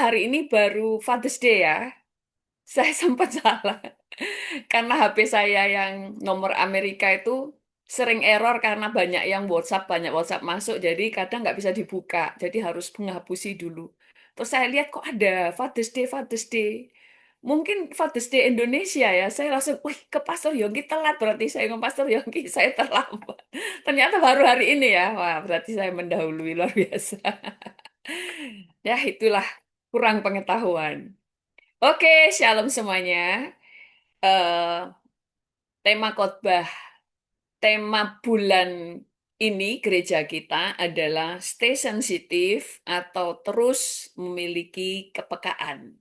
hari ini baru Father's Day ya. Saya sempat salah. Karena HP saya yang nomor Amerika itu sering error karena banyak WhatsApp masuk, jadi kadang nggak bisa dibuka. Jadi harus menghapusi dulu. Terus saya lihat kok ada Father's Day, Father's Day. Mungkin Father's Day Indonesia ya. Saya langsung, wih ke Pastor Yongki telat berarti saya ke Pastor Yongki, saya terlambat. Ternyata baru hari ini ya. Wah, berarti saya mendahului luar biasa. Ya, itulah kurang pengetahuan. Oke, shalom semuanya. Eh, tema khotbah, tema bulan ini gereja kita adalah stay sensitive atau terus memiliki kepekaan.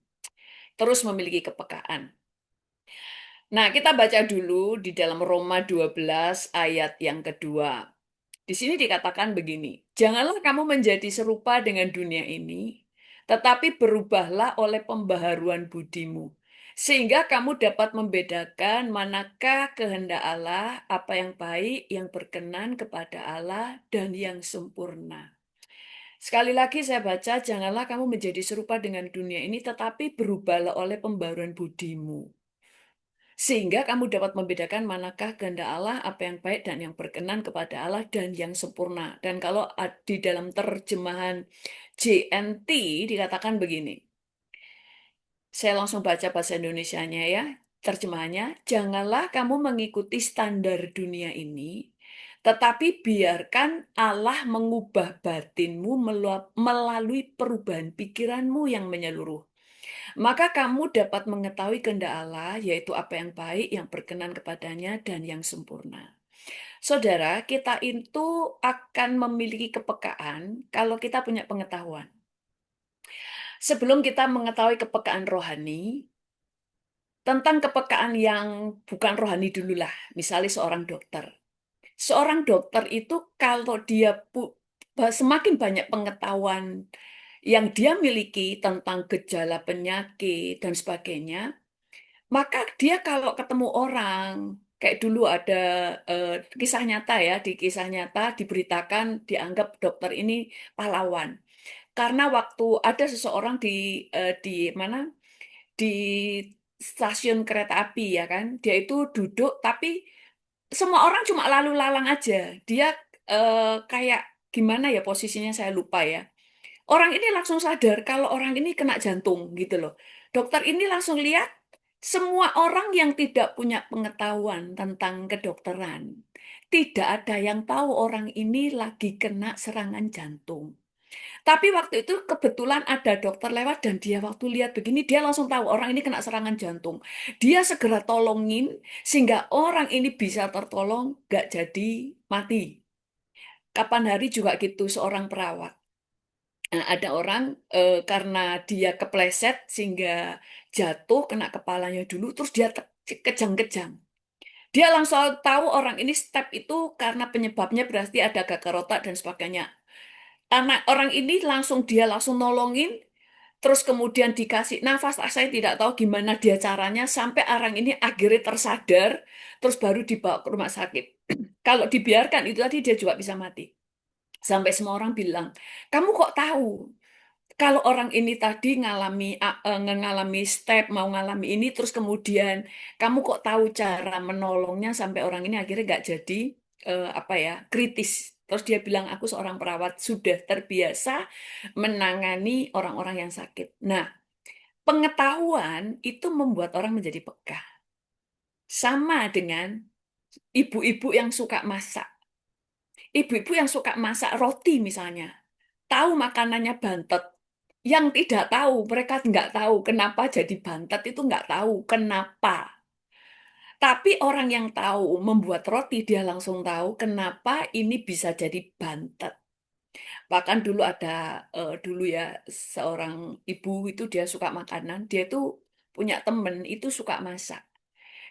Terus memiliki kepekaan. Nah, kita baca dulu di dalam Roma 12 ayat yang kedua. Di sini dikatakan begini, janganlah kamu menjadi serupa dengan dunia ini, tetapi berubahlah oleh pembaharuan budimu, sehingga kamu dapat membedakan manakah kehendak Allah, apa yang baik, yang berkenan kepada Allah, dan yang sempurna. Sekali lagi saya baca, janganlah kamu menjadi serupa dengan dunia ini, tetapi berubahlah oleh pembaharuan budimu. Sehingga kamu dapat membedakan manakah kehendak Allah, apa yang baik dan yang berkenan kepada Allah dan yang sempurna. Dan kalau di dalam terjemahan JNT dikatakan begini. Saya langsung baca bahasa Indonesianya ya. Terjemahannya, janganlah kamu mengikuti standar dunia ini, tetapi biarkan Allah mengubah batinmu melalui perubahan pikiranmu yang menyeluruh. Maka kamu dapat mengetahui kehendak Allah, yaitu apa yang baik, yang berkenan kepadanya, dan yang sempurna. Saudara, kita itu akan memiliki kepekaan kalau kita punya pengetahuan. Sebelum kita mengetahui kepekaan rohani, tentang kepekaan yang bukan rohani dululah, misalnya seorang dokter. Seorang dokter itu kalau dia semakin banyak pengetahuan yang dia miliki tentang gejala penyakit dan sebagainya, maka dia kalau ketemu orang, kayak dulu ada kisah nyata ya, di kisah nyata diberitakan dianggap dokter ini pahlawan. Karena waktu ada seseorang di mana di stasiun kereta api ya kan, dia itu duduk tapi semua orang cuma lalu lalang aja. Dia kayak gimana ya posisinya saya lupa ya. Orang ini langsung sadar kalau orang ini kena jantung gitu loh. Dokter ini langsung lihat semua orang yang tidak punya pengetahuan tentang kedokteran. Tidak ada yang tahu orang ini lagi kena serangan jantung. Tapi waktu itu kebetulan ada dokter lewat dan dia waktu lihat begini, dia langsung tahu orang ini kena serangan jantung. Dia segera tolongin sehingga orang ini bisa tertolong, gak jadi mati. Kapan hari juga gitu seorang perawat. Nah, ada orang karena dia kepleset sehingga jatuh kena kepalanya dulu, terus dia kejang-kejang. Dia langsung tahu orang ini step itu karena penyebabnya berarti ada gagal otak dan sebagainya. Anak orang ini dia langsung nolongin, terus kemudian dikasih nafas. Saya tidak tahu gimana dia caranya sampai orang ini akhirnya tersadar, terus baru dibawa ke rumah sakit. Kalau dibiarkan itu tadi dia juga bisa mati. Sampai semua orang bilang, kamu kok tahu? Kalau orang ini tadi ngalami step, mau ngalami ini, terus kemudian kamu kok tahu cara menolongnya sampai orang ini akhirnya nggak jadi apa ya kritis. Terus dia bilang, aku seorang perawat sudah terbiasa menangani orang-orang yang sakit. Nah, pengetahuan itu membuat orang menjadi peka. Sama dengan ibu-ibu yang suka masak. Ibu-ibu yang suka masak roti misalnya, tahu makanannya bantet. Yang tidak tahu, mereka nggak tahu kenapa jadi bantet itu nggak tahu kenapa. Tapi orang yang tahu membuat roti, dia langsung tahu kenapa ini bisa jadi bantet. Bahkan dulu ada dulu ya seorang ibu itu dia suka makanan, dia itu punya temen itu suka masak.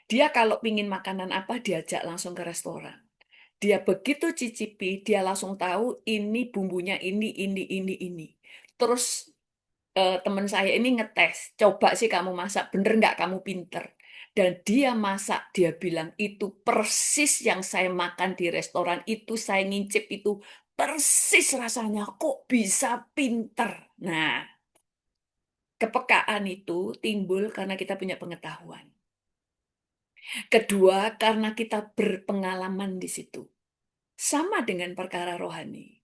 Dia kalau pingin makanan apa diajak langsung ke restoran. Dia begitu cicipi, dia langsung tahu ini bumbunya ini. Terus teman saya ini ngetes, coba sih kamu masak, bener nggak kamu pinter? Dan dia masak, dia bilang itu persis yang saya makan di restoran itu, saya ngincip itu persis rasanya, kok bisa pinter? Nah, Kepekaan itu timbul karena kita punya pengetahuan. Kedua, karena kita berpengalaman di situ. Sama dengan perkara rohani.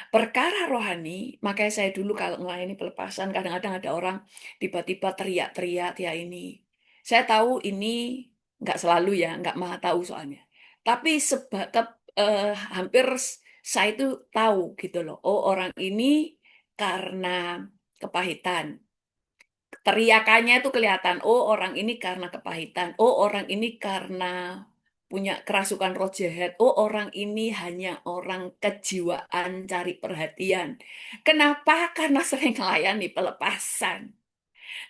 Perkara rohani, makanya saya dulu kalau melayani pelepasan, kadang-kadang ada orang tiba-tiba teriak-teriak, ya ini. Saya tahu ini nggak selalu ya, nggak maha tahu soalnya. Tapi hampir saya itu tahu gitu loh. Oh, orang ini karena kepahitan. Teriakannya itu kelihatan, oh orang ini karena kepahitan, oh orang ini karena punya kerasukan roh jahat, oh orang ini hanya orang kejiwaan cari perhatian. Kenapa? Karena sering melayani pelepasan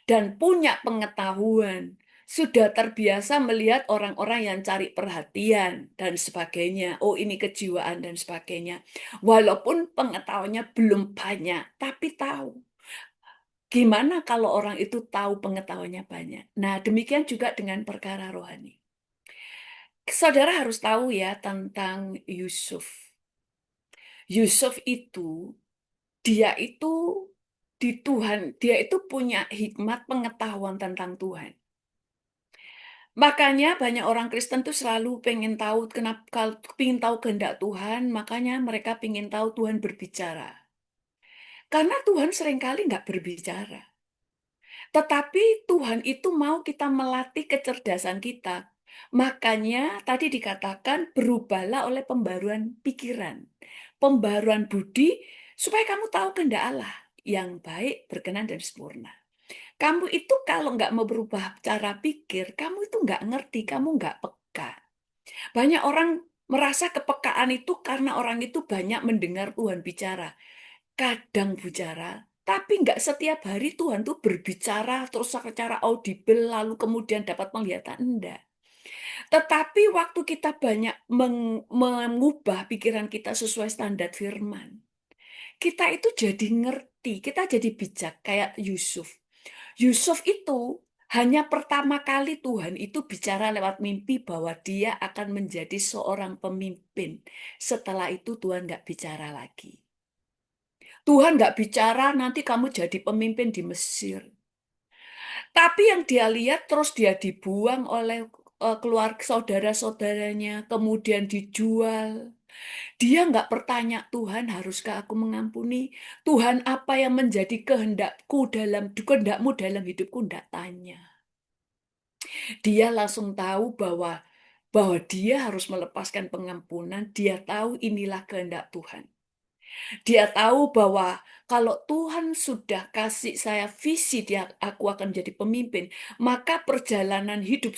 dan punya pengetahuan. Sudah terbiasa melihat orang-orang yang cari perhatian dan sebagainya. Oh ini kejiwaan dan sebagainya. Walaupun pengetahuannya belum banyak, tapi tahu. Gimana kalau orang itu tahu pengetahuannya banyak? Nah, demikian juga dengan perkara rohani. Saudara harus tahu ya tentang Yusuf. Yusuf itu, dia itu di Tuhan, dia itu punya hikmat pengetahuan tentang Tuhan. Makanya banyak orang Kristen tuh selalu pengen tahu kenapa, kalau pengen tahu kehendak Tuhan, makanya mereka pengen tahu Tuhan berbicara. Karena Tuhan seringkali nggak berbicara. Tetapi Tuhan itu mau kita melatih kecerdasan kita. Makanya tadi dikatakan berubahlah oleh pembaruan pikiran. Pembaruan budi supaya kamu tahu kehendak Allah yang baik, berkenan, dan sempurna. Kamu itu kalau nggak mau berubah cara pikir, kamu itu nggak ngerti, kamu nggak peka. Banyak orang merasa kepekaan itu karena orang itu banyak mendengar Tuhan bicara. Kadang bicara, tapi nggak setiap hari Tuhan tuh berbicara terus secara audible lalu kemudian dapat penglihatan, enggak. Tetapi waktu kita banyak mengubah pikiran kita sesuai standar firman, kita itu jadi ngerti, kita jadi bijak kayak Yusuf. Yusuf itu hanya pertama kali Tuhan itu bicara lewat mimpi bahwa dia akan menjadi seorang pemimpin. Setelah itu Tuhan nggak bicara lagi. Tuhan nggak bicara nanti kamu jadi pemimpin di Mesir. Tapi yang dia lihat terus dia dibuang oleh keluarga saudara-saudaranya, kemudian dijual. Dia nggak bertanya, Tuhan haruskah aku mengampuni? Tuhan apa yang menjadi kehendakmu dalam hidupku? Nggak tanya. Dia langsung tahu bahwa dia harus melepaskan pengampunan. Dia tahu inilah kehendak Tuhan. Dia tahu bahwa kalau Tuhan sudah kasih saya visi, aku akan jadi pemimpin, maka perjalanan hidup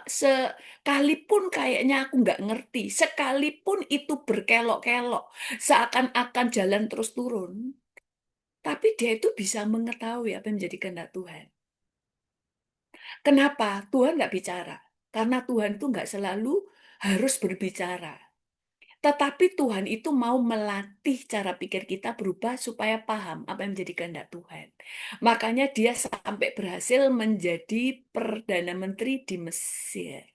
sekalipun kayaknya aku nggak ngerti, sekalipun itu berkelok-kelok, seakan-akan jalan terus turun, tapi dia itu bisa mengetahui apa yang menjadi kehendak Tuhan. Kenapa? Tuhan nggak bicara. Karena Tuhan itu nggak selalu harus berbicara. Tetapi Tuhan itu mau melatih cara pikir kita berubah supaya paham apa yang menjadi kehendak Tuhan. Makanya dia sampai berhasil menjadi Perdana Menteri di Mesir.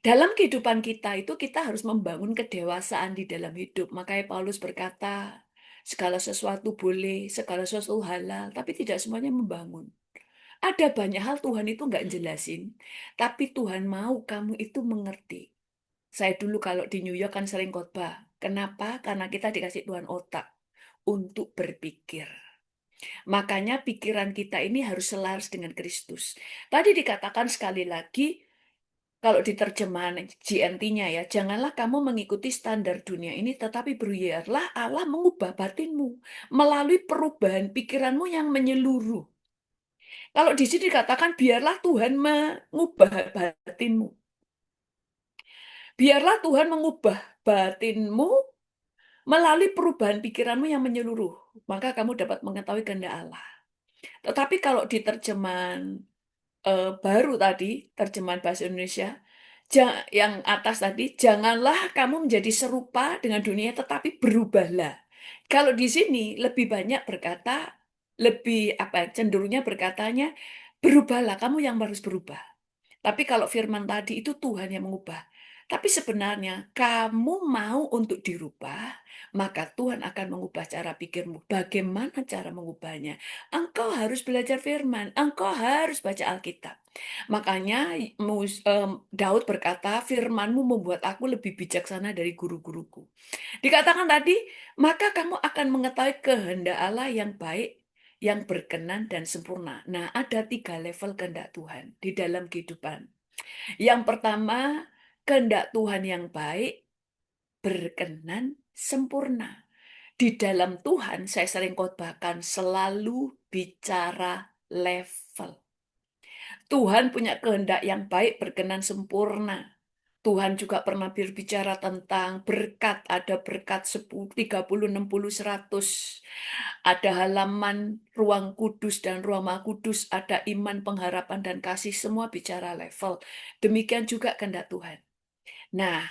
Dalam kehidupan kita itu kita harus membangun kedewasaan di dalam hidup. Makanya Paulus berkata, segala sesuatu boleh, segala sesuatu halal, tapi tidak semuanya membangun. Ada banyak hal Tuhan itu nggak jelasin, tapi Tuhan mau kamu itu mengerti. Saya dulu kalau di New York kan sering khotbah. Kenapa? Karena kita dikasih Tuhan otak untuk berpikir. Makanya pikiran kita ini harus selaras dengan Kristus. Tadi dikatakan sekali lagi, kalau di terjemahan GNT-nya ya, janganlah kamu mengikuti standar dunia ini, tetapi biarlah Allah mengubah batinmu melalui perubahan pikiranmu yang menyeluruh. Kalau di sini dikatakan, biarlah Tuhan mengubah batinmu. Biarlah Tuhan mengubah batinmu melalui perubahan pikiranmu yang menyeluruh. Maka kamu dapat mengetahui kehendak Allah. Tetapi kalau di terjemahan baru tadi, terjemahan bahasa Indonesia, yang atas tadi, janganlah kamu menjadi serupa dengan dunia, tetapi berubahlah. Kalau di sini lebih banyak berkata, lebih cenderungnya berkatanya, berubahlah, kamu yang harus berubah. Tapi kalau firman tadi itu Tuhan yang mengubah. Tapi sebenarnya kamu mau untuk dirubah, maka Tuhan akan mengubah cara pikirmu. Bagaimana cara mengubahnya? Engkau harus belajar firman, engkau harus baca Alkitab. Makanya Daud berkata, firmanmu membuat aku lebih bijaksana dari guru-guruku. Dikatakan tadi, maka kamu akan mengetahui kehendak Allah yang baik, yang berkenan dan sempurna. Nah, ada 3 level kehendak Tuhan di dalam kehidupan. Yang pertama, kehendak Tuhan yang baik, berkenan, sempurna. Di dalam Tuhan, saya sering khotbahkan selalu bicara level. Tuhan punya kehendak yang baik, berkenan, sempurna. Tuhan juga pernah berbicara tentang berkat, ada berkat 10, 30, 60, 100. Ada halaman ruang kudus dan ruang maha kudus, ada iman, pengharapan, dan kasih, semua bicara level. Demikian juga kehendak Tuhan. Nah,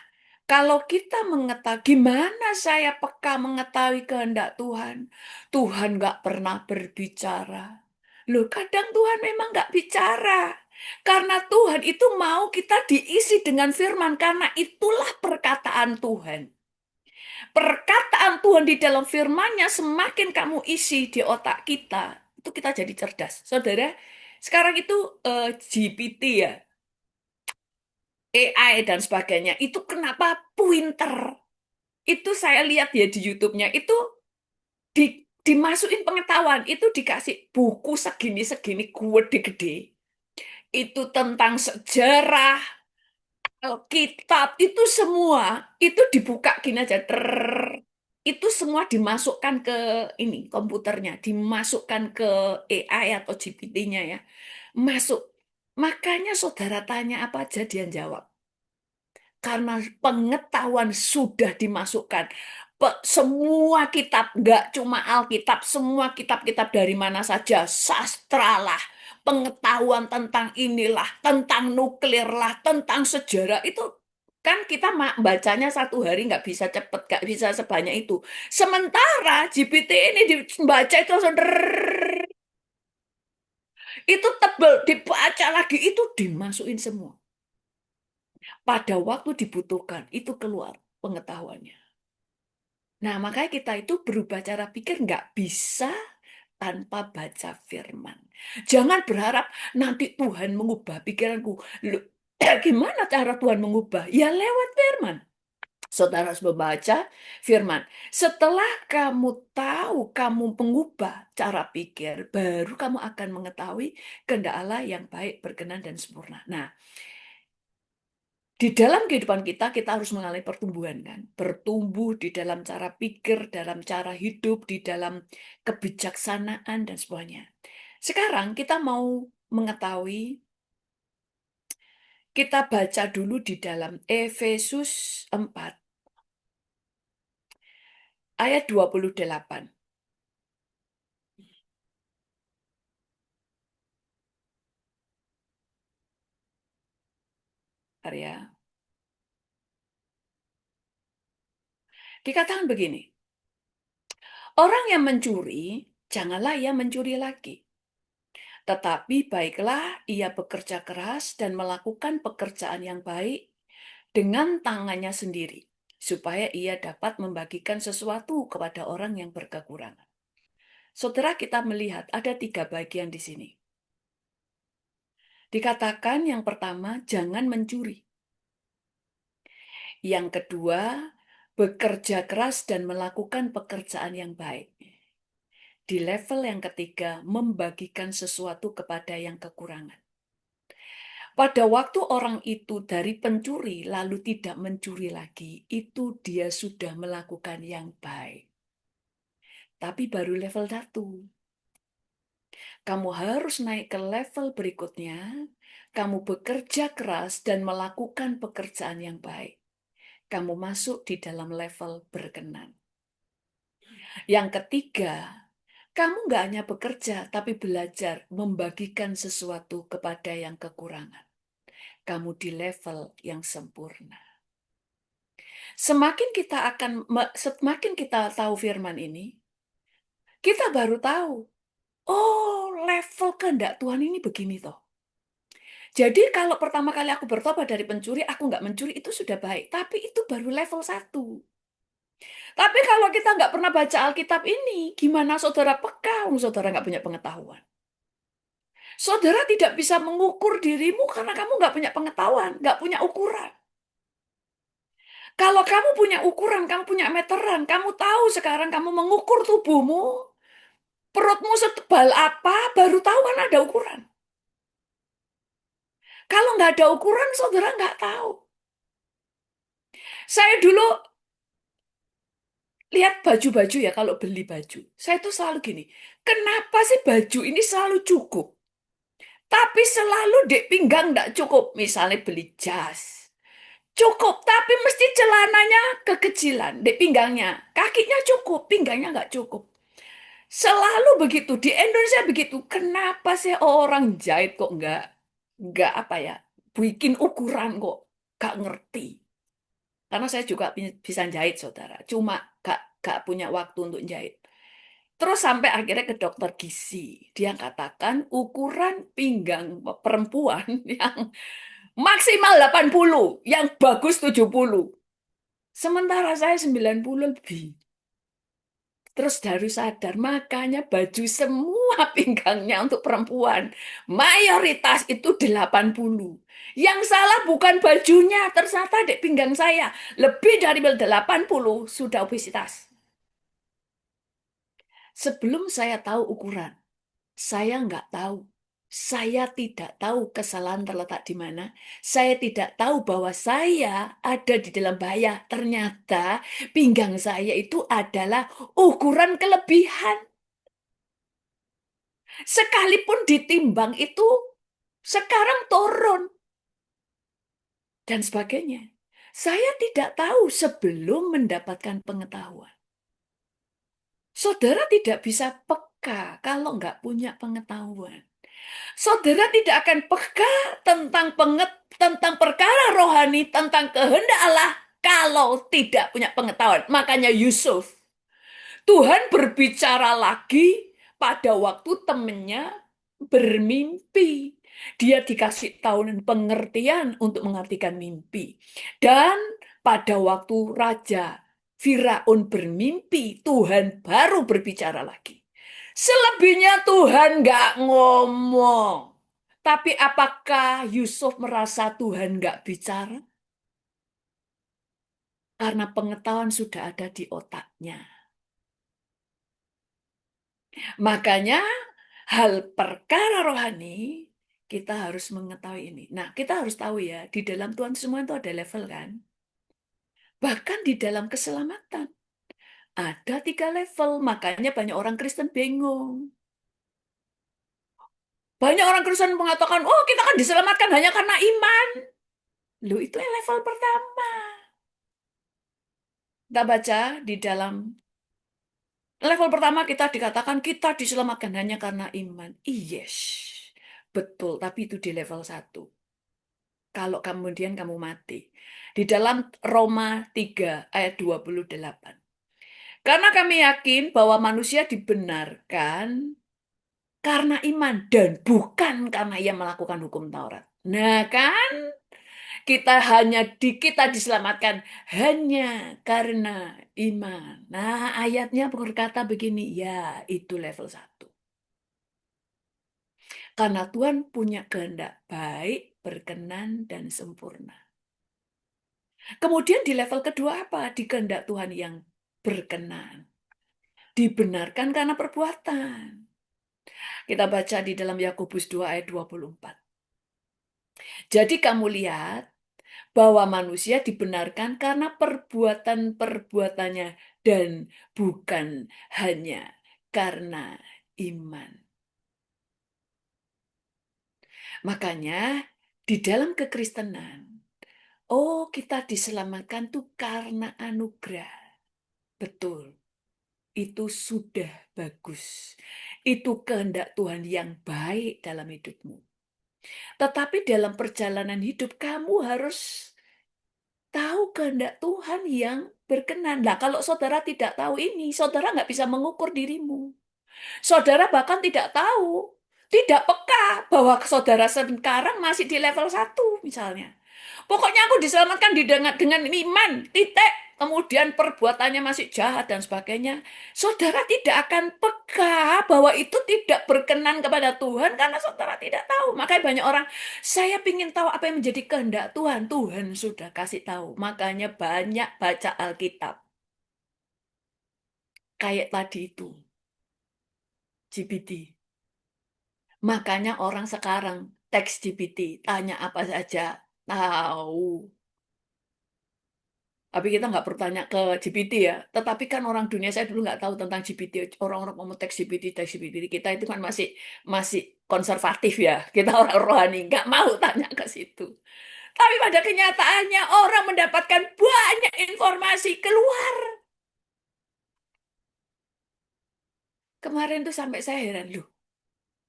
kalau kita mengetahui, gimana saya peka mengetahui kehendak Tuhan? Tuhan nggak pernah berbicara. Loh, kadang Tuhan memang nggak bicara. Karena Tuhan itu mau kita diisi dengan firman, karena itulah perkataan Tuhan. Perkataan Tuhan di dalam firman-Nya semakin kamu isi di otak kita, itu kita jadi cerdas. Saudara, sekarang itu GPT ya, AI dan sebagainya, itu kenapa pinter? Itu saya lihat ya di YouTube-nya, itu dimasukin pengetahuan, itu dikasih buku segini-segini, gede-gede. Itu tentang sejarah, Alkitab, itu semua, itu dibuka gini aja. Itu semua dimasukkan ke ini komputernya, dimasukkan ke AI atau GPT-nya ya. Masuk. Makanya saudara tanya apa aja dia jawab. Karena pengetahuan sudah dimasukkan. Semua kitab, nggak cuma Alkitab, semua kitab-kitab dari mana saja, sastra lah, pengetahuan tentang inilah, tentang nuklir lah, tentang sejarah, itu kan kita bacanya satu hari nggak bisa cepet, nggak bisa sebanyak itu. Sementara GPT ini dibaca itu langsung itu tebel, dibaca lagi, itu dimasukin semua. Pada waktu dibutuhkan, itu keluar pengetahuannya. Nah, makanya kita itu berubah cara pikir nggak bisa tanpa baca firman. Jangan berharap nanti Tuhan mengubah pikiranku. Loh, gimana cara Tuhan mengubah? Ya lewat firman. Saudara harus membaca firman. Setelah kamu tahu, kamu mengubah cara pikir, baru kamu akan mengetahui kehendak Allah yang baik, berkenan, dan sempurna. Nah, di dalam kehidupan kita, kita harus mengalami pertumbuhan kan. Bertumbuh di dalam cara pikir, dalam cara hidup, di dalam kebijaksanaan dan semuanya. Sekarang kita mau mengetahui, kita baca dulu di dalam Efesus 4 ayat 28. Ya. Dikatakan begini, orang yang mencuri, janganlah ia mencuri lagi. Tetapi baiklah ia bekerja keras dan melakukan pekerjaan yang baik dengan tangannya sendiri, supaya ia dapat membagikan sesuatu kepada orang yang berkekurangan. Saudara, kita melihat ada 3 bagian di sini. Dikatakan yang pertama, jangan mencuri. Yang kedua, bekerja keras dan melakukan pekerjaan yang baik. Di level yang ketiga, membagikan sesuatu kepada yang kekurangan. Pada waktu orang itu dari pencuri lalu tidak mencuri lagi, itu dia sudah melakukan yang baik. Tapi baru level 1. Kamu harus naik ke level berikutnya, kamu bekerja keras dan melakukan pekerjaan yang baik. Kamu masuk di dalam level berkenan. Yang ketiga, kamu nggak hanya bekerja, tapi belajar membagikan sesuatu kepada yang kekurangan. Kamu di level yang sempurna. Semakin kita tahu firman ini, kita baru tahu, oh level kehendak Tuhan ini begini toh. Jadi kalau pertama kali aku bertobat dari pencuri, aku nggak mencuri, itu sudah baik. Tapi itu baru level 1. Tapi kalau kita nggak pernah baca Alkitab ini, gimana saudara peka? Saudara nggak punya pengetahuan. Saudara tidak bisa mengukur dirimu karena kamu nggak punya pengetahuan, nggak punya ukuran. Kalau kamu punya ukuran, kamu punya meteran, kamu tahu sekarang kamu mengukur tubuhmu, perutmu setebal apa, baru tahu kan ada ukuran. Kalau nggak ada ukuran, saudara nggak tahu. Saya dulu lihat baju-baju ya, kalau beli baju. Saya tuh selalu gini, kenapa sih baju ini selalu cukup? Tapi selalu dek pinggang nggak cukup. Misalnya beli jas. Cukup, tapi mesti celananya kekecilan. Dek pinggangnya. Kakinya cukup, pinggangnya nggak cukup. Selalu begitu. Di Indonesia begitu. Kenapa sih orang jahit kok nggak apa ya, bikin ukuran kok. Nggak ngerti. Karena saya juga bisa jahit, saudara. Cuma nggak punya waktu untuk jahit. Terus sampai akhirnya ke dokter gizi. Dia katakan ukuran pinggang perempuan yang maksimal 80, yang bagus 70. Sementara saya 90 lebih. Terus baru sadar, makanya baju semua pinggangnya untuk perempuan. Mayoritas itu 80. Yang salah bukan bajunya, ternyata di pinggang saya. Lebih dari 80 sudah obesitas. Sebelum saya tahu ukuran, saya nggak tahu. Saya tidak tahu kesalahan terletak di mana. Saya tidak tahu bahwa saya ada di dalam bahaya. Ternyata pinggang saya itu adalah ukuran kelebihan. Sekalipun ditimbang itu sekarang turun dan sebagainya. Saya tidak tahu sebelum mendapatkan pengetahuan. Saudara tidak bisa peka kalau nggak punya pengetahuan. Saudara tidak akan peka tentang perkara rohani, tentang kehendak Allah kalau tidak punya pengetahuan. Makanya Yusuf, Tuhan berbicara lagi pada waktu temannya bermimpi. Dia dikasih tahunan pengertian untuk mengartikan mimpi. Dan pada waktu Raja Firaun bermimpi, Tuhan baru berbicara lagi. Selebihnya Tuhan nggak ngomong. Tapi apakah Yusuf merasa Tuhan nggak bicara? Karena pengetahuan sudah ada di otaknya. Makanya hal perkara rohani kita harus mengetahui ini. Nah, kita harus tahu ya, di dalam Tuhan semua itu ada level kan. Bahkan di dalam keselamatan ada 3 level. Makanya banyak orang Kristen bingung. Banyak orang Kristen mengatakan, oh kita kan diselamatkan hanya karena iman. Loh, itu yang level pertama. Kita baca di dalam level pertama, kita dikatakan kita diselamatkan hanya karena iman. Yes, betul, tapi itu di level 1. Kalau kemudian kamu mati. Di dalam Roma 3 ayat 28. Karena kami yakin bahwa manusia dibenarkan karena iman dan bukan karena ia melakukan hukum Taurat. Nah kan, kita diselamatkan hanya karena iman. Nah, ayatnya berkata begini, ya itu level 1. Karena Tuhan punya kehendak baik, berkenan, dan sempurna. Kemudian di level kedua apa? Di kehendak Tuhan yang berkenan. Dibenarkan karena perbuatan. Kita baca di dalam Yakobus 2 ayat 24. Jadi kamu lihat bahwa manusia dibenarkan karena perbuatan-perbuatannya dan bukan hanya karena iman. Makanya di dalam kekristenan, oh kita diselamatkan tuh karena anugerah. Betul, itu sudah bagus. Itu kehendak Tuhan yang baik dalam hidupmu. Tetapi dalam perjalanan hidup kamu harus tahu kehendak Tuhan yang berkenan. Nah, kalau saudara tidak tahu ini, saudara nggak bisa mengukur dirimu. Saudara bahkan tidak tahu tidak peka bahwa saudara sekarang masih di level 1 misalnya. Pokoknya aku diselamatkan dengan iman, titik. Kemudian perbuatannya masih jahat dan sebagainya. Saudara tidak akan peka bahwa itu tidak berkenan kepada Tuhan karena saudara tidak tahu. Makanya banyak orang, saya ingin tahu apa yang menjadi kehendak Tuhan. Tuhan sudah kasih tahu. Makanya banyak baca Alkitab. Kayak tadi itu, GPT. Makanya orang sekarang teks GPT, tanya apa saja, tahu. Tapi kita nggak perlu tanya ke GPT ya. Tetapi kan orang dunia, saya dulu nggak tahu tentang GPT. Orang-orang ngomong teks GPT, teks GPT. Kita itu kan masih masih konservatif ya. Kita orang rohani, nggak mau tanya ke situ. Tapi pada kenyataannya orang mendapatkan banyak informasi keluar. Kemarin tuh sampai saya heran, loh.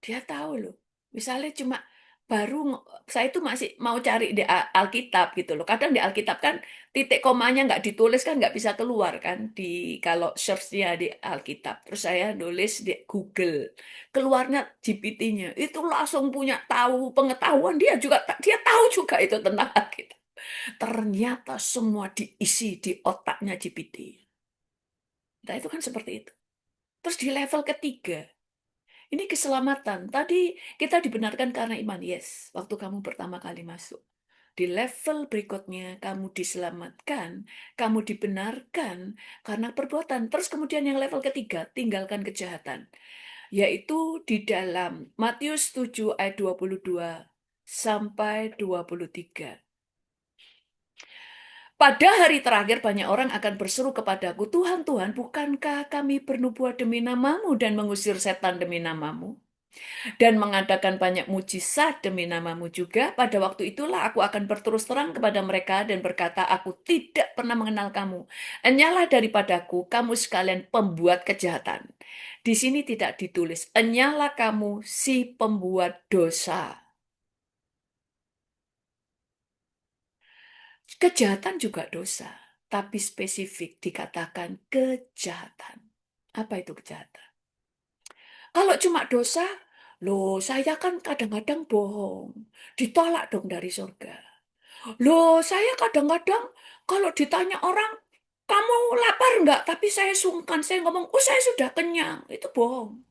Dia tahu loh. Misalnya cuma baru saya itu masih mau cari di Alkitab gitu loh. Kadang di Alkitab kan titik komanya nggak ditulis kan nggak bisa keluar kan di kalau search-nya di Alkitab. Terus saya nulis di Google. Keluarnya GPT-nya. Itu langsung punya tahu pengetahuan dia tahu juga itu tentang Alkitab. Ternyata semua diisi di otaknya GPT. Nah, itu kan seperti itu. Terus di level ketiga, ini keselamatan. Tadi kita dibenarkan karena iman. Yes, waktu kamu pertama kali masuk. Di level berikutnya, kamu diselamatkan, kamu dibenarkan karena perbuatan. Terus kemudian yang level ketiga, tinggalkan kejahatan. Yaitu di dalam Matius 7 ayat 22 sampai 23. Pada hari terakhir banyak orang akan berseru kepadaku, Tuhan, Tuhan, bukankah kami bernubuat demi namamu dan mengusir setan demi namamu? Dan mengadakan banyak mujizat demi namamu juga, pada waktu itulah aku akan berterus terang kepada mereka dan berkata, aku tidak pernah mengenal kamu. Enyalah daripadaku, kamu sekalian pembuat kejahatan. Di sini tidak ditulis, enyalah kamu si pembuat dosa. Kejahatan juga dosa, tapi spesifik dikatakan kejahatan. Apa itu kejahatan? Kalau cuma dosa, loh saya kan kadang-kadang bohong. Ditolak dong dari surga. Loh, saya kadang-kadang kalau ditanya orang, kamu lapar nggak? Tapi saya sungkan, saya ngomong, oh saya sudah kenyang. Itu bohong.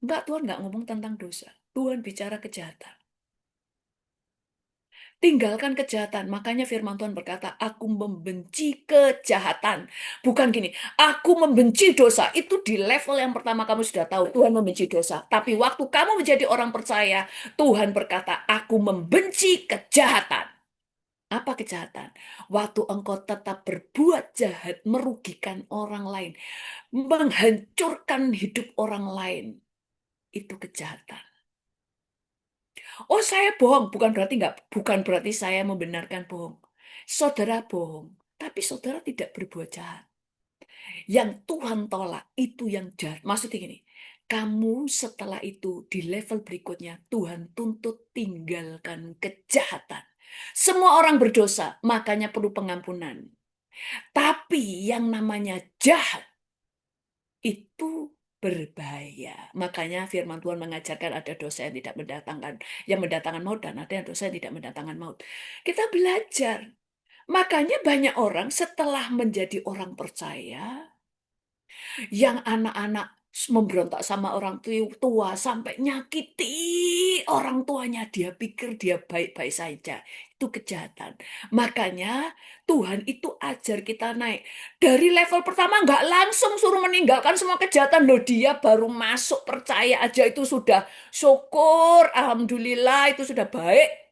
Enggak, Tuhan nggak ngomong tentang dosa. Tuhan bicara kejahatan. Tinggalkan kejahatan. Makanya firman Tuhan berkata, aku membenci kejahatan. Bukan gini, aku membenci dosa. Itu di level yang pertama kamu sudah tahu, Tuhan membenci dosa. Tapi waktu kamu menjadi orang percaya, Tuhan berkata, aku membenci kejahatan. Apa kejahatan? Waktu engkau tetap berbuat jahat, merugikan orang lain, menghancurkan hidup orang lain, itu kejahatan. Oh, saya bohong, bukan berarti saya membenarkan bohong. Saudara bohong, tapi saudara tidak berbuat jahat. Yang Tuhan tolak itu yang jahat. Maksudnya gini, kamu setelah itu di level berikutnya Tuhan tuntut tinggalkan kejahatan. Semua orang berdosa, makanya perlu pengampunan. Tapi yang namanya jahat itu berbahaya. Makanya firman Tuhan mengajarkan ada dosa yang mendatangkan maut dan ada yang dosa yang tidak mendatangkan maut. Kita belajar. Makanya banyak orang setelah menjadi orang percaya, yang anak-anak memberontak sama orang tua sampai nyakiti orang tuanya, dia pikir dia baik-baik saja. Itu kejahatan. Makanya Tuhan itu ajar kita naik. Dari level pertama nggak langsung suruh meninggalkan semua kejahatan. Loh, dia baru masuk percaya aja itu sudah syukur. Alhamdulillah itu sudah baik.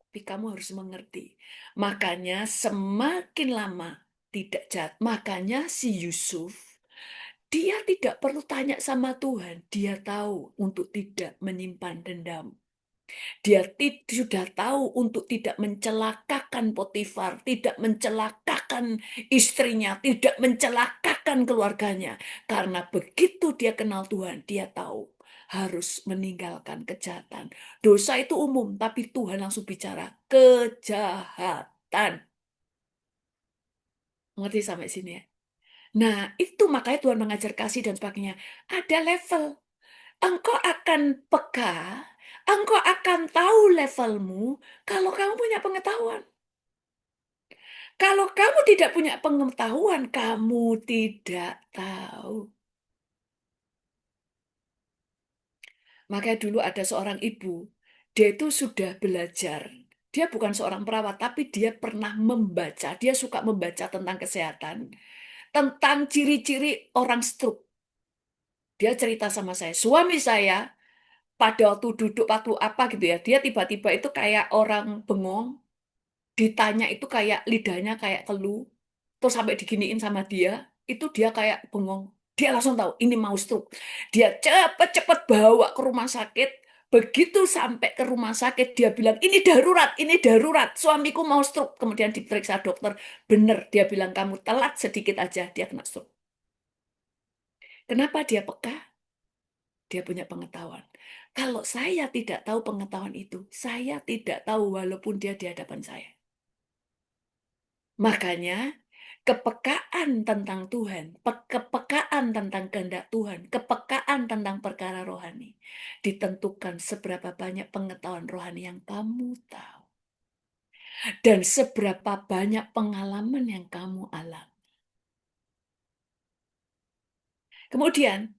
Tapi kamu harus mengerti. Makanya semakin lama tidak jahat. Makanya si Yusuf, dia tidak perlu tanya sama Tuhan. Dia tahu untuk tidak menyimpan dendam. Dia sudah tahu untuk tidak mencelakakan Potifar, tidak mencelakakan istrinya, tidak mencelakakan keluarganya. Karena begitu dia kenal Tuhan, dia tahu harus meninggalkan kejahatan. Dosa itu umum, tapi Tuhan langsung bicara kejahatan. Ngerti sampai sini ya? Nah, itu makanya Tuhan mengajar kasih dan sebagainya. Ada level. Engkau akan peka, engkau akan tahu levelmu kalau kamu punya pengetahuan. Kalau kamu tidak punya pengetahuan, kamu tidak tahu. Makanya dulu ada seorang ibu, dia itu sudah belajar. Dia bukan seorang perawat, tapi dia pernah membaca. Dia suka membaca tentang kesehatan, tentang ciri-ciri orang stroke. Dia cerita sama saya, suami saya pada waktu duduk waktu apa gitu ya, dia tiba-tiba itu kayak orang bengong, ditanya itu kayak lidahnya kayak keluh, terus sampai diginiin sama dia, itu dia kayak bengong. Dia langsung tahu ini mau stroke. Dia cepet-cepet bawa ke rumah sakit. Begitu sampai ke rumah sakit, dia bilang, ini darurat, suamiku mau stroke. Kemudian diperiksa dokter, benar, dia bilang, kamu telat sedikit aja, dia kena stroke. Kenapa dia peka? Dia punya pengetahuan. Kalau saya tidak tahu pengetahuan itu, saya tidak tahu walaupun dia di hadapan saya. Makanya, kepekaan tentang Tuhan, kepekaan tentang kehendak Tuhan, kepekaan tentang perkara rohani, ditentukan seberapa banyak pengetahuan rohani yang kamu tahu. Dan seberapa banyak pengalaman yang kamu alami. Kemudian,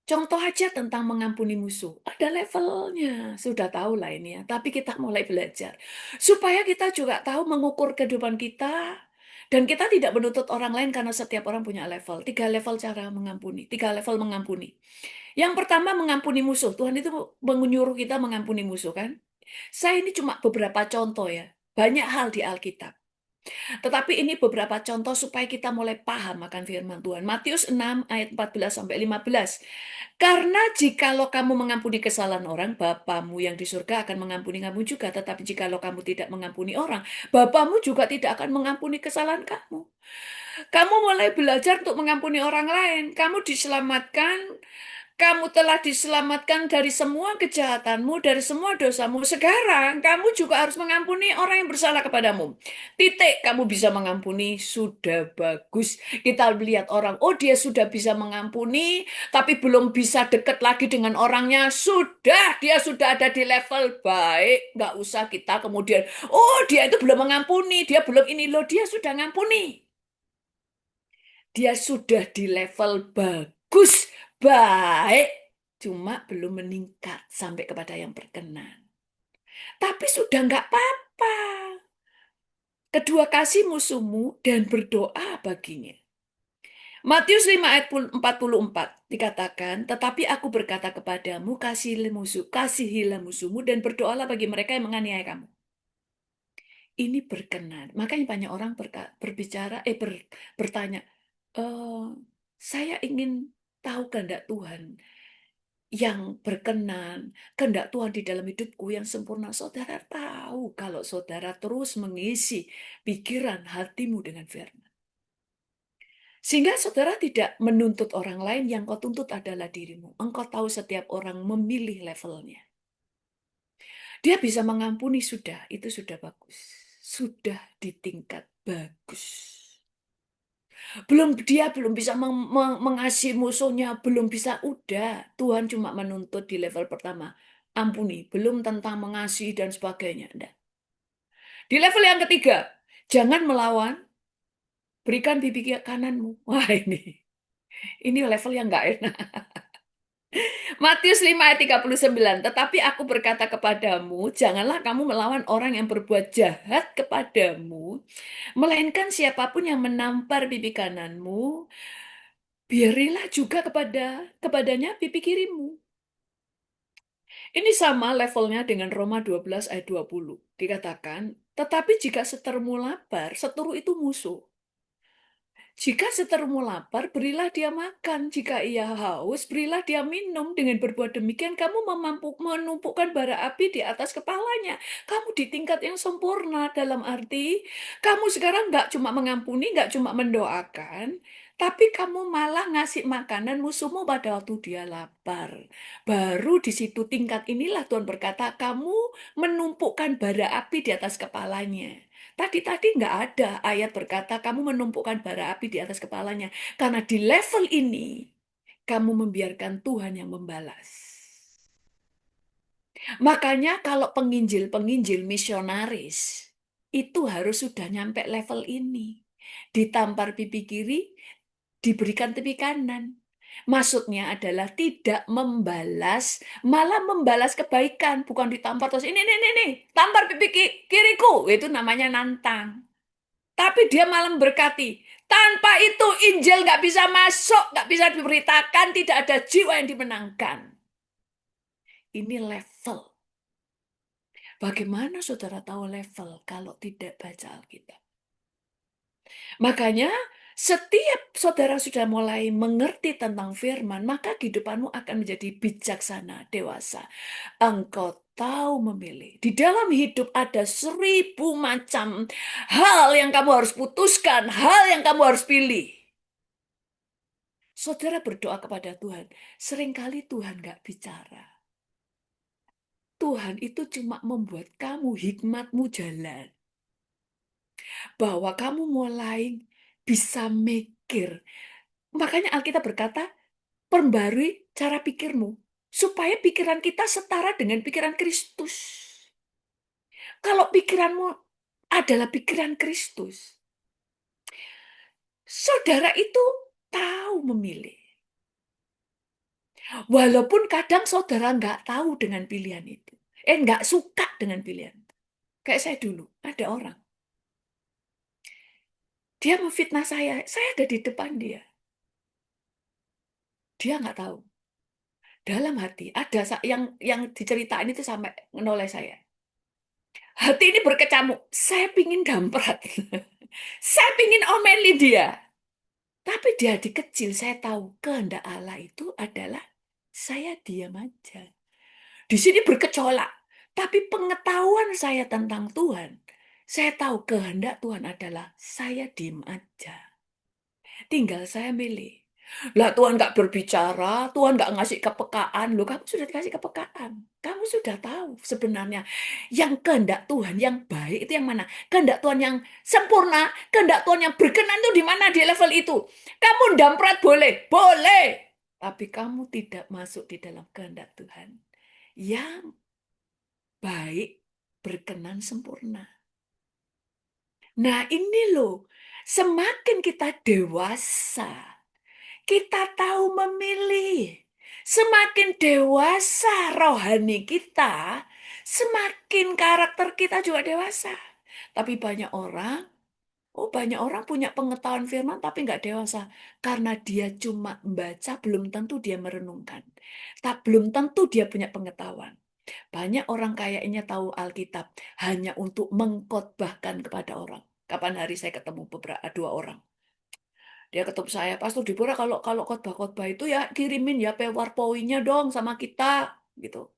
contoh aja tentang mengampuni musuh. Ada levelnya, sudah tahu lah ini ya. Tapi kita mulai belajar. Supaya kita juga tahu mengukur kehidupan kita. Dan kita tidak menuntut orang lain karena setiap orang punya level. 3 level cara mengampuni. 3 level mengampuni. Yang pertama mengampuni musuh. Tuhan itu menyuruh kita mengampuni musuh kan. Saya ini cuma beberapa contoh ya. Banyak hal di Alkitab. Tetapi ini beberapa contoh supaya kita mulai paham akan firman Tuhan. Matius 6 ayat 14-15. Karena jikalau kamu mengampuni kesalahan orang, Bapamu yang di surga akan mengampuni kamu juga. Tetapi jikalau kamu tidak mengampuni orang, Bapamu juga tidak akan mengampuni kesalahan kamu. Kamu mulai belajar untuk mengampuni orang lain. Kamu diselamatkan, kamu telah diselamatkan dari semua kejahatanmu, dari semua dosamu. Sekarang kamu juga harus mengampuni orang yang bersalah kepadamu. Titik, kamu bisa mengampuni, sudah bagus. Kita lihat orang, oh dia sudah bisa mengampuni, tapi belum bisa dekat lagi dengan orangnya. Sudah, dia sudah ada di level baik. Nggak usah kita kemudian, oh dia itu belum mengampuni, dia belum ini loh, dia sudah ngampuni. Dia sudah di level bagus, baik, cuma belum meningkat sampai kepada yang berkenan. Tapi sudah nggak apa-apa. Kedua, kasih musuhmu dan berdoa baginya. Matius 5 ayat 44 dikatakan, tetapi aku berkata kepadamu, kasihilah musuhmu dan berdoalah bagi mereka yang menganiaya kamu. Ini berkenan. Makanya banyak orang berbicara, bertanya, "Eh, saya ingin tahu kehendak Tuhan yang berkenan, kehendak Tuhan di dalam hidupku yang sempurna." Saudara tahu kalau saudara terus mengisi pikiran hatimu dengan firman. Sehingga saudara tidak menuntut orang lain, yang kau tuntut adalah dirimu. Engkau tahu setiap orang memilih levelnya. Dia bisa mengampuni sudah, itu sudah bagus. Sudah di tingkat bagus. Dia belum bisa mengasihi musuhnya, belum bisa. Udah, Tuhan cuma menuntut di level pertama. Ampuni, belum tentang mengasihi dan sebagainya. Enggak. Di level yang ketiga, jangan melawan, berikan pipi kananmu. Wah ini level yang enggak enak. Matius 5 ayat 39. Tetapi aku berkata kepadamu, janganlah kamu melawan orang yang berbuat jahat kepadamu, melainkan siapapun yang menampar pipi kananmu, biarilah juga kepadanya pipi kirimu. Ini sama levelnya dengan Roma 12 ayat 20. Dikatakan, tetapi jika seterumu lapar, seteru itu musuh. Jika seterumu lapar, berilah dia makan. Jika ia haus, berilah dia minum. Dengan berbuat demikian, kamu menumpukan bara api di atas kepalanya. Kamu di tingkat yang sempurna, dalam arti, kamu sekarang nggak cuma mengampuni, nggak cuma mendoakan, tapi kamu malah ngasih makanan musuhmu pada waktu dia lapar. Baru di situ tingkat inilah Tuhan berkata, kamu menumpukan bara api di atas kepalanya. Tadi nggak ada ayat berkata kamu menumpukan bara api di atas kepalanya. Karena di level ini, kamu membiarkan Tuhan yang membalas. Makanya kalau penginjil-penginjil misionaris, itu harus sudah nyampe level ini. Ditampar pipi kiri, diberikan pipi kanan. Maksudnya adalah tidak membalas, malah membalas kebaikan. Bukan ditampar terus, ini, tampar pipi kiriku. Itu namanya nantang. Tapi dia malah memberkati. Tanpa itu Injil nggak bisa masuk, nggak bisa diberitakan, tidak ada jiwa yang dimenangkan. Ini level. Bagaimana saudara tahu level kalau tidak baca Alkitab? Makanya setiap saudara sudah mulai mengerti tentang firman, maka kehidupanmu akan menjadi bijaksana, dewasa. Engkau tahu memilih. Di dalam hidup ada 1000 macam hal yang kamu harus putuskan, hal yang kamu harus pilih. Saudara berdoa kepada Tuhan, seringkali Tuhan gak bicara. Tuhan itu cuma membuat kamu, hikmatmu jalan. Bahwa kamu mulai bisa mikir. Makanya Alkitab berkata, perbarui cara pikirmu. Supaya pikiran kita setara dengan pikiran Kristus. Kalau pikiranmu adalah pikiran Kristus, saudara itu tahu memilih. Walaupun kadang saudara nggak tahu dengan pilihan itu. Nggak suka dengan pilihan. Kayak saya dulu, ada orang. Dia memfitnah saya ada di depan dia. Dia nggak tahu. Dalam hati, ada yang diceritain itu sampai menoleh saya. Hati ini berkecamuk, saya pingin damprat. Saya pingin omeli dia. Tapi di hati kecil saya tahu kehendak Allah itu adalah saya diam aja. Di sini berkecolak. Tapi pengetahuan saya tentang Tuhan, saya tahu kehendak Tuhan adalah saya diam aja. Tinggal saya milih. Lah Tuhan nggak berbicara, Tuhan nggak ngasih kepekaan. Loh kamu sudah dikasih kepekaan. Kamu sudah tahu sebenarnya yang kehendak Tuhan yang baik itu yang mana? Kehendak Tuhan yang sempurna, kehendak Tuhan yang berkenan itu di mana di level itu? Kamu damprat boleh, boleh. Tapi kamu tidak masuk di dalam kehendak Tuhan yang baik, berkenan, sempurna. Nah ini loh, semakin kita dewasa, kita tahu memilih. Semakin dewasa rohani kita, semakin karakter kita juga dewasa. Tapi banyak orang punya pengetahuan firman tapi nggak dewasa. Karena dia cuma membaca, belum tentu dia merenungkan. Belum tentu dia punya pengetahuan. Banyak orang kayaknya tahu Alkitab hanya untuk mengkhotbahkan kepada orang. Kapan hari saya ketemu dua orang. Dia ketemu saya, Pastor Deborah kalau khotbah-khotbah itu ya kirimin ya PowerPoint-nya dong sama kita gitu.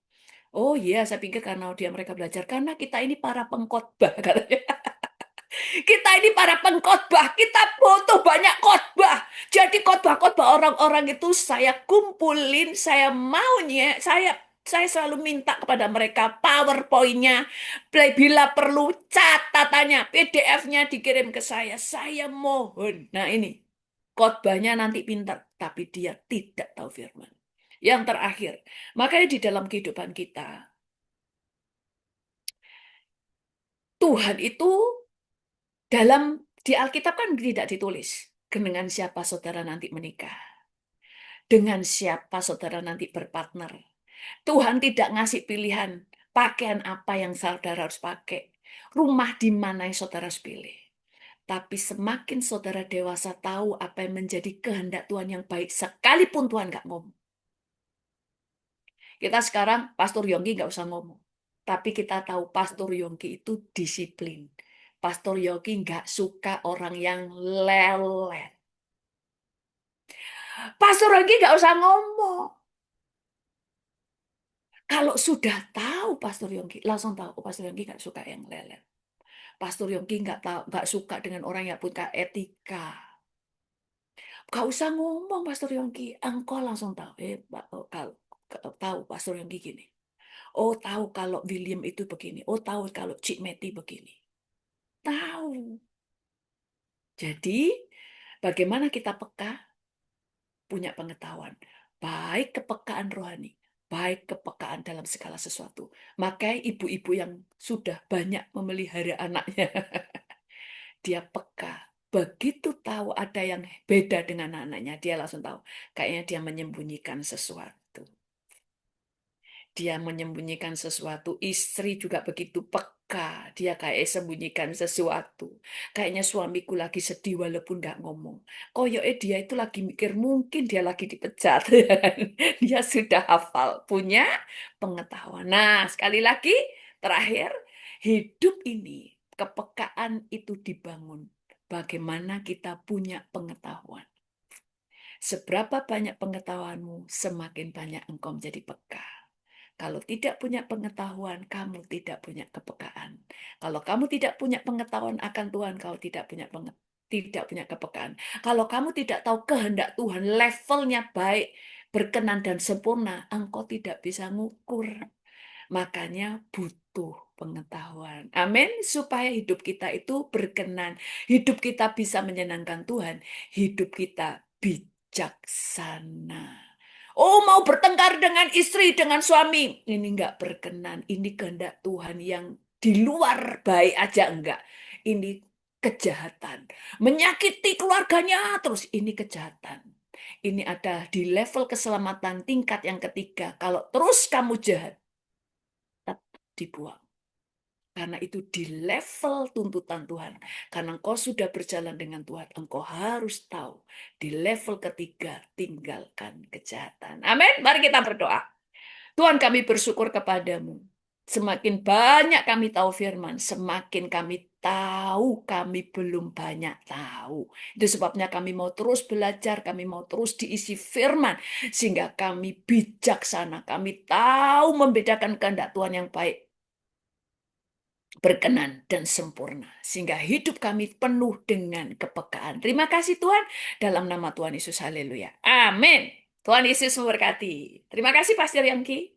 Oh iya, saya pikir karena mereka belajar karena kita ini para pengkhotbah katanya. Kita ini para pengkhotbah, kita butuh banyak khotbah. Jadi khotbah-khotbah orang-orang itu saya kumpulin, saya maunya, saya selalu minta kepada mereka PowerPoint-nya, bila perlu catatannya, PDF-nya dikirim ke saya. Saya mohon. Nah ini, khotbahnya nanti pintar, tapi dia tidak tahu firman. Yang terakhir, makanya di dalam kehidupan kita, Tuhan itu di Alkitab kan tidak ditulis dengan siapa saudara nanti menikah, dengan siapa saudara nanti berpartner. Tuhan tidak ngasih pilihan pakaian apa yang saudara harus pakai, rumah di mana yang saudara harus pilih. Tapi semakin saudara dewasa tahu apa yang menjadi kehendak Tuhan yang baik, sekalipun Tuhan nggak ngomong. Kita sekarang, Pastor Yongki nggak usah ngomong. Tapi kita tahu Pastor Yongki itu disiplin. Pastor Yongki nggak suka orang yang lelet. Pastor Yongki nggak usah ngomong. Kalau sudah tahu Pastor Yongki, langsung tahu oh, Pastor Yongki nggak suka yang lelet. Pastor Yongki nggak suka dengan orang yang punya etika. Gak usah ngomong Pastor Yongki, engkau langsung tahu. Kalau tahu Pastor Yongki gini. Oh tahu kalau William itu begini. Oh tahu kalau Cik Meti begini. Tahu. Jadi bagaimana kita peka punya pengetahuan. baik kepekaan rohani, baik kepekaan dalam segala sesuatu. Makanya ibu-ibu yang sudah banyak memelihara anaknya, dia peka. Begitu tahu ada yang beda dengan anaknya, dia langsung tahu. Kayaknya dia menyembunyikan sesuatu. Dia menyembunyikan sesuatu. Istri juga begitu peka. Dia kayak sembunyikan sesuatu. Kayaknya suamiku lagi sedih walaupun nggak ngomong. Koyoknya dia itu lagi mikir mungkin dia lagi dipecat. Dia sudah hafal, punya pengetahuan. Nah, sekali lagi, terakhir, hidup ini, kepekaan itu dibangun. Bagaimana kita punya pengetahuan. Seberapa banyak pengetahuanmu, semakin banyak engkau menjadi peka. Kalau tidak punya pengetahuan, kamu tidak punya kepekaan. Kalau kamu tidak punya pengetahuan akan Tuhan, kau tidak punya kepekaan. Kalau kamu tidak tahu kehendak Tuhan, levelnya baik, berkenan dan sempurna, engkau tidak bisa ngukur. Makanya butuh pengetahuan. Amin. Supaya hidup kita itu berkenan. Hidup kita bisa menyenangkan Tuhan. Hidup kita bijaksana. Oh, mau bertengkar dengan istri, dengan suami. Ini enggak berkenan. Ini kehendak Tuhan yang di luar baik aja enggak. Ini kejahatan. Menyakiti keluarganya terus. Ini kejahatan. Ini ada di level keselamatan tingkat yang ketiga. Kalau terus kamu jahat, tetap dibuang. Karena itu di level tuntutan Tuhan. Karena engkau sudah berjalan dengan Tuhan, engkau harus tahu. Di level ketiga, tinggalkan kejahatan. Amin. Mari kita berdoa. Tuhan, kami bersyukur kepadamu. Semakin banyak kami tahu firman, semakin kami tahu kami belum banyak tahu. Itu sebabnya kami mau terus belajar, kami mau terus diisi firman. Sehingga kami bijaksana, kami tahu membedakan kehendak Tuhan yang baik, berkenan dan sempurna. Sehingga hidup kami penuh dengan kepekaan. Terima kasih Tuhan. Dalam nama Tuhan Yesus, haleluya. Amin. Tuhan Yesus memberkati. Terima kasih Pastor Yongki.